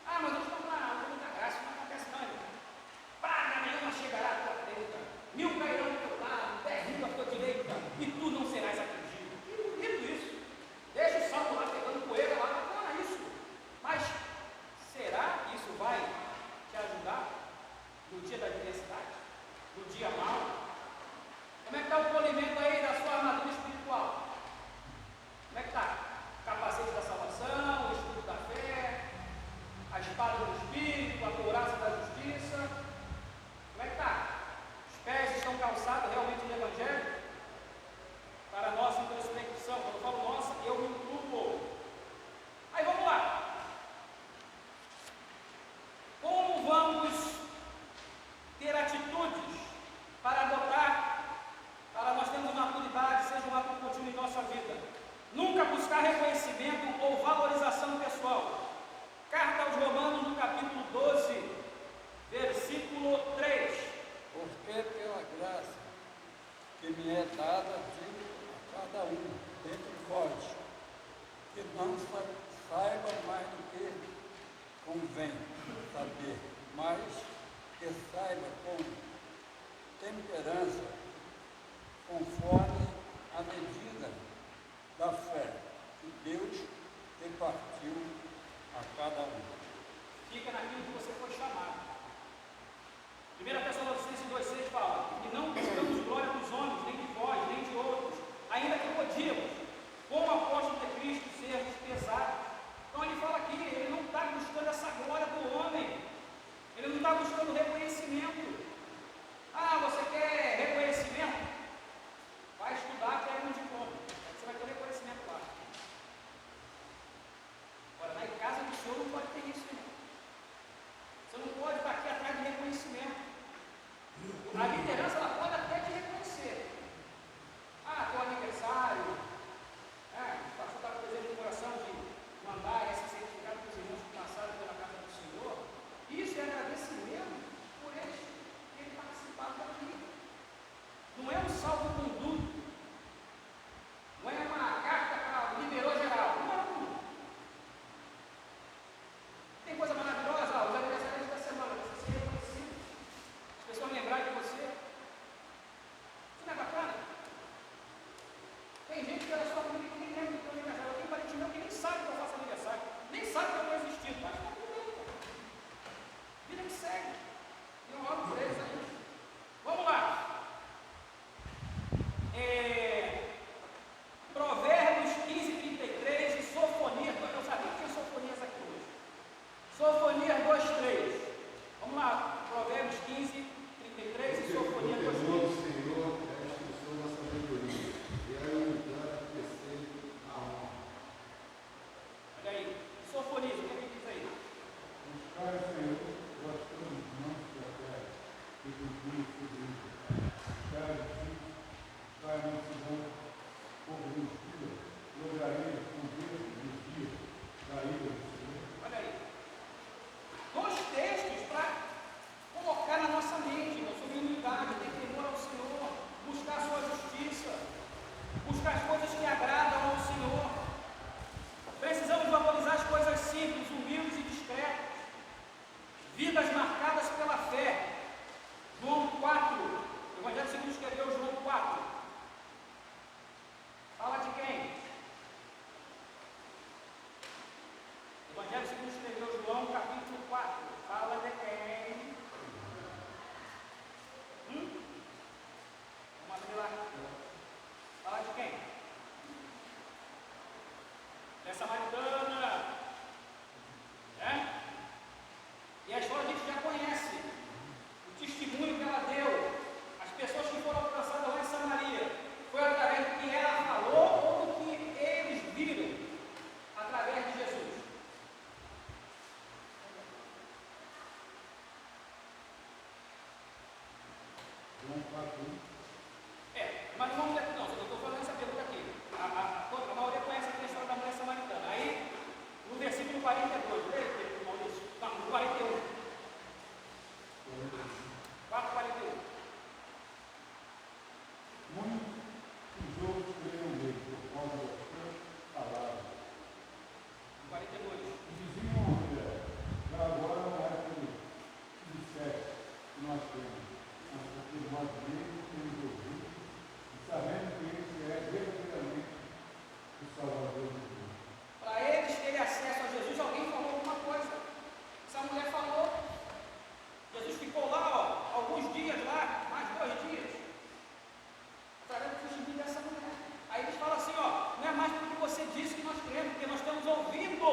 Ah, mas nós estamos na muita graça, não acontece não, irmão. Praga nenhuma chegará à tua tenda, 1000 cairão do teu lado, 10.000 à tua direita, e tu não serás atingido. Que bonito isso. Deixa o salmo lá pegando poeira lá, não é isso. Mas será que isso vai te ajudar no dia da adversidade? No dia mau? Como é que está o polimento aí da sua armadura espiritual? Como é que está? Capacete da salvação, o escudo da fé, a espada do Espírito, a couraça da justiça. Como é que está? Os pés estão calçados realmente no Evangelho? Para a nossa introspecção, quando eu falo nossa, eu me incluo. Aí vamos lá. Como vamos ter atitudes para adotar, para nós termos maturidade, seja um ato contínuo em nossa vida? Nunca buscar reconhecimento ou valorização pessoal. Carta aos Romanos, no capítulo 12, versículo 3. Porque pela graça que me é dada, digo a cada um dentre vós, que não saiba mais do que convém saber, mas que saiba com temperança, conforme a medida da fé que Deus repartiu a cada um. Fica naquilo que você foi chamado. 1 Tessalonicenses 2,6 fala: e não buscamos glória dos homens, nem de vós, nem de outros, ainda que podíamos, como apóstolo de Cristo, sermos pesados. Então ele fala aqui, ele não está buscando essa glória do homem, ele não está buscando reconhecimento. Ah, você quer reconhecimento? Vai estudar, pega um diploma, você vai ter reconhecimento lá. Agora, na casa do Senhor não pode ter isso, irmão. Você não pode estar aqui atrás de reconhecimento. A liderança, ela pode até te reconhecer. Ah, teu aniversário, o pastor está com desejo no coração de mandar esse certificado para os irmãos que passaram pela casa do Senhor. Isso é agradecimento por eles terem participado daqui. Não é um salvo-conduto, não é uma carta para o liberou geral. Não. Tem coisa maravilhosa, os aniversários da semana, você ser reconhecido, as pessoas lembrarem de você. Provérbios 15:33 e Sofonias, eu sabia que tinha Sofonias aqui hoje. Sofonias 2:3. Vamos lá, Provérbios 15:33 e Sofonias 2:3. Senhor é a instrução da sabedoria, e a humildade do terceiro a honra. Olha aí, Sofonias, o que é que diz aí? Buscar o Senhor, vós todos os mansos da terra, e cumprir o seu livro. Buscar o Senhor, buscar a mansidão, povo mentira, lograria com Deus nos dias da ira do Senhor. Olha aí. Dois textos para colocar na nossa mente, na sua humildade, ter temor ao Senhor, buscar a sua justiça, buscar as coisas que agradam ao Senhor. Precisamos valorizar as coisas simples, humildes e discretas. Vidas marcadas pela fé. João 4. O Evangelho segundo escreveu João 4. Fala de quem? O Evangelho segundo escreveu João, capítulo 4. Fala de quem? Vamos abrir lá. Fala de quem? Da samaritana. Né? E a história a gente já conhece. O testemunho que ela deu. As pessoas que foram alcançadas lá em Samaria. Foi através do que ela falou ou do que eles viram através de Jesus. João 4, Mas não vamos ler aqui não, eu estou falando essa pergunta aqui. A maioria conhece aqui a história da mulher samaritana. Aí, no versículo 42, lê, Maurício. Não, no 41. 4:41. muitos os outros creram nele, por causa das suas palavras. 42. E diziam ao mulher, já agora não é que disseste que nós temos, mas porque nós mesmos temos ouvido, e sabendo que esse é verdadeiramente o Salvador do mundo. Para eles terem acesso a Jesus, alguém falou alguma coisa. Essa mulher falou. Jesus ficou lá, ó, alguns dias lá, mais 2 dias, através do testemunho dessa mulher. Aí eles falam assim, ó, não é mais porque você disse que nós cremos, porque nós estamos ouvindo.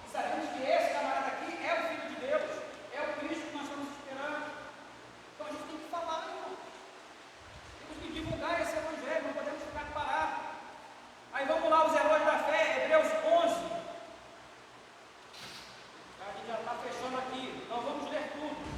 E sabemos que esse camarada aqui é o Filho de Deus, é o Cristo que nós estamos esperando. Então a gente tem que falar, irmão. Temos que divulgar esse evangelho, não podemos ficar parados. Aí vamos lá, os heróis da fé, Hebreus 11. A gente já está fechando aqui, nós vamos ler tudo.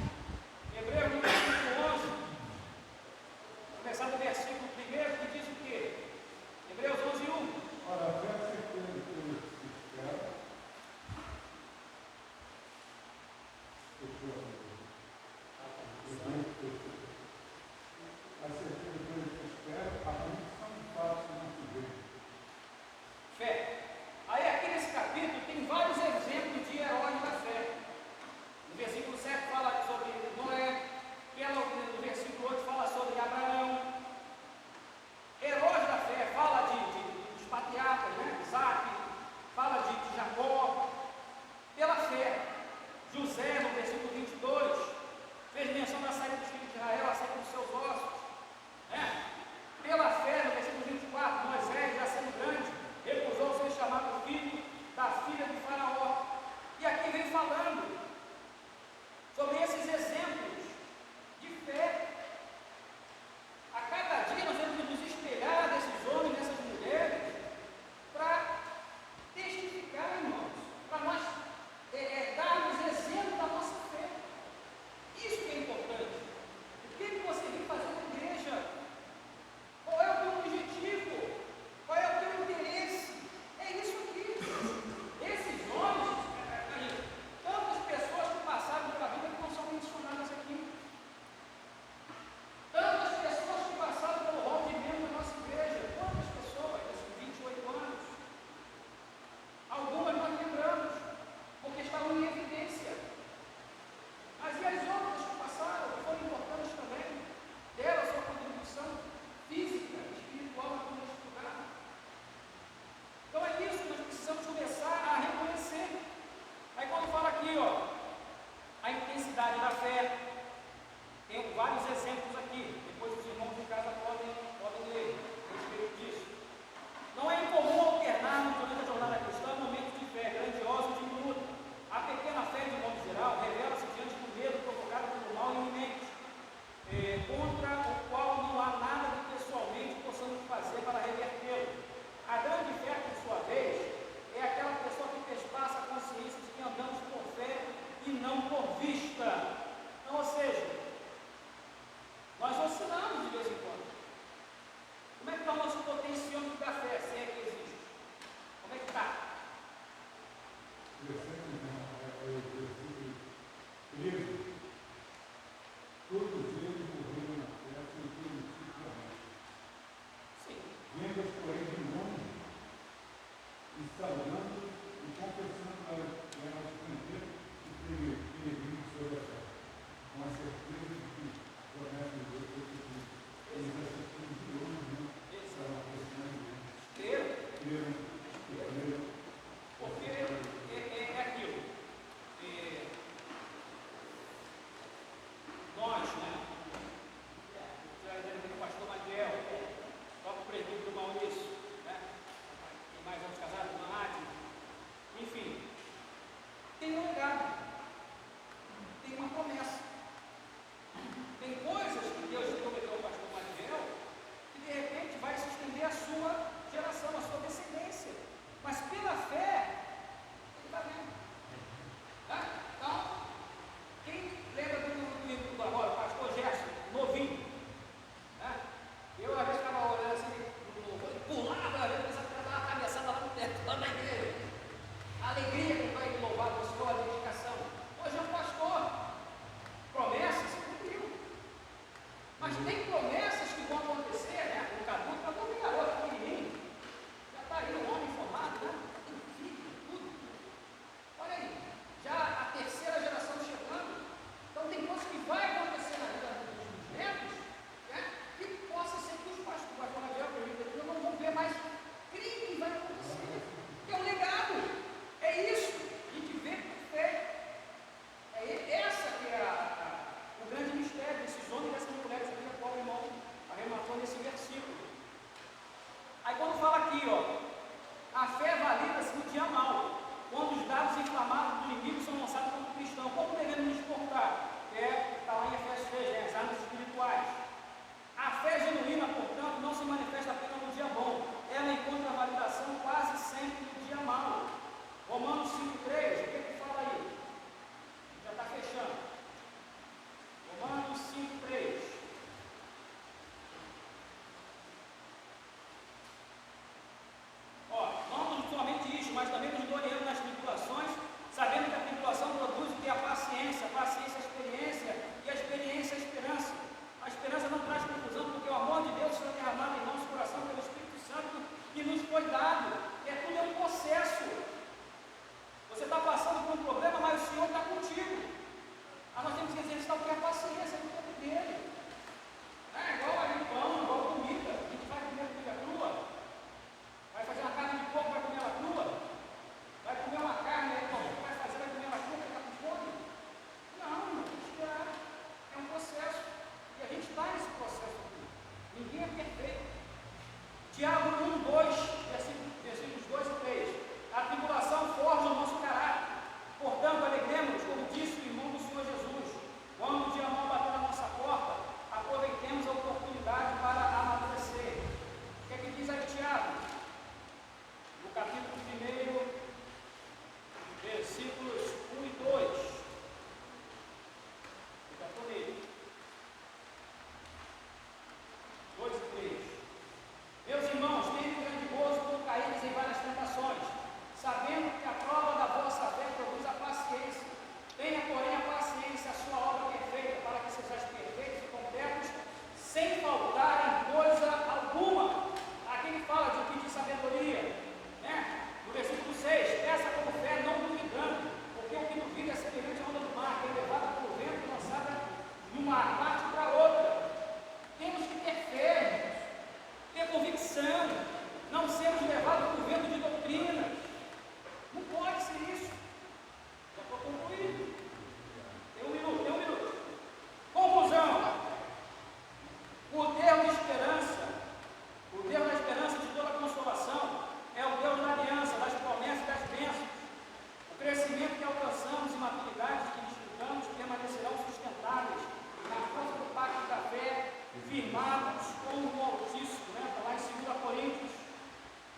firmados com o Altíssimo, né? Está lá em 2 Coríntios,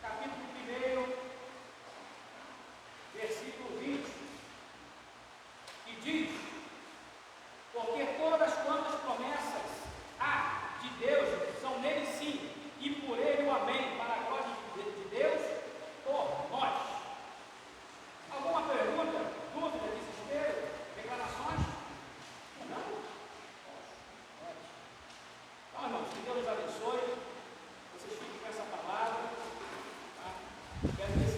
capítulo 1, versículo 20, que diz: porque todas quantas promessas há de Deus são nele sim, e por ele o amém, para a glória de Deus por nós. Alguma pergunta, dúvida, desespero, reclamações? Não? Então, irmãos, que Deus os abençoe. Vocês fiquem com essa palavra. Tá? Espero que